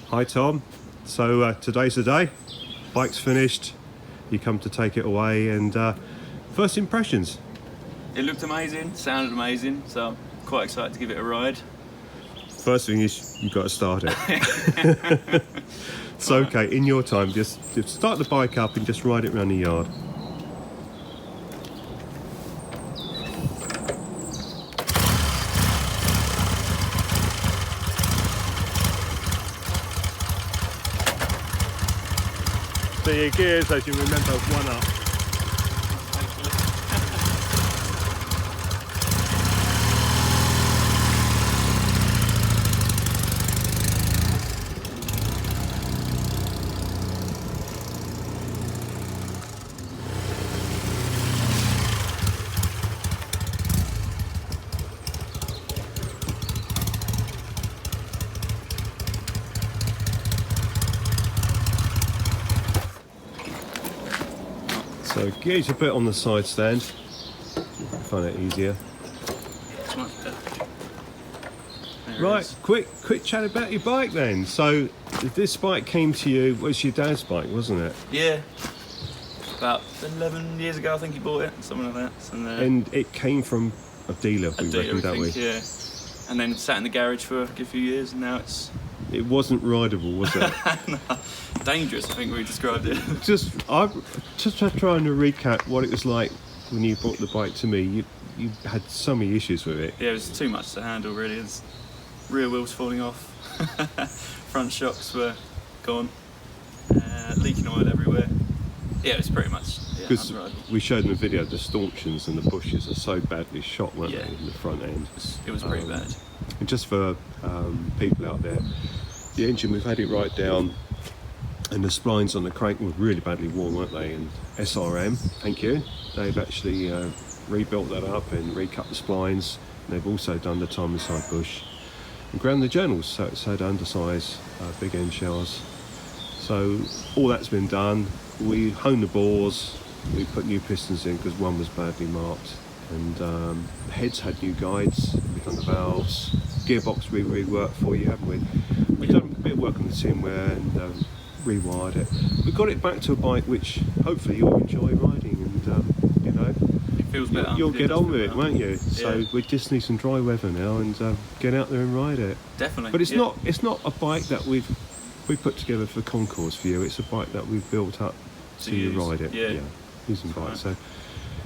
Hi Tom, so today's the day, bike's finished, you come to take it away, and first impressions? It looked amazing, sounded amazing, so I'm quite excited to give it a ride. First thing is you've got to start it. So okay, in your time, just start the bike up and just ride it around the yard. So your gears, as you remember, one up. So gears you put on the side stand, find it easier. It's much better. There it Right, is. quick chat about your bike then. So this bike came to you, it was your dad's bike, wasn't it? Yeah. About 11 years ago, I think he bought it, something like that. And it came from a dealer, we reckon, don't we? Yeah. And then sat in the garage for a good few years, and now it's It wasn't rideable, was it? dangerous, I think we described it. I'm just trying to recap what it was like when you brought the bike to me. You had so many issues with it. Yeah, it was too much to handle, really. It's rear wheels falling off, front shocks were gone, leaking oil everywhere. Yeah, it was pretty much Because unrideable. we showed in the video the stanchions and the bushes are so badly shot, weren't Yeah. they, in the front end? It was pretty bad. And just for people out there, the engine, we've had it right down, and the splines on the crank were really badly worn, weren't they? And SRM, thank you, they've actually rebuilt that up and recut the splines. And they've also done the timing side bush and ground the journals, so it's had undersize big end shells. So all that's been done. We honed the bores, we put new pistons in because one was badly marked, and the heads had new guides, we've done the valves, gearbox we reworked for you, haven't we? We've done a bit of work on the timware and rewired it. We've got it back to a bike which hopefully you'll enjoy riding, and you know, It feels better. you'll It get does on feel with it, better. won't you? So Yeah. we just need some dry weather now and get out there and ride it. Definitely. But it's yeah. not a bike that we put together for concours for you. It's a bike that we've built up To so you use. ride it. Yeah. Using Fine. bike. So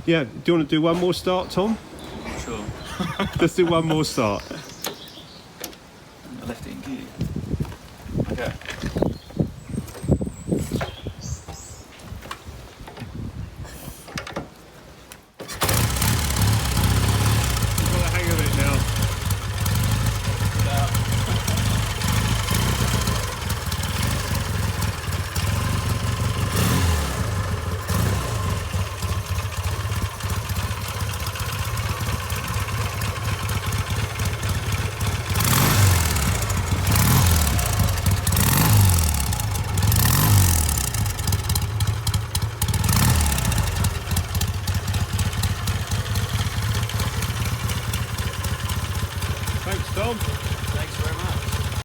yeah, do you want to do one more start, Tom? Sure. Let's do one more start. I left it in gear. Okay.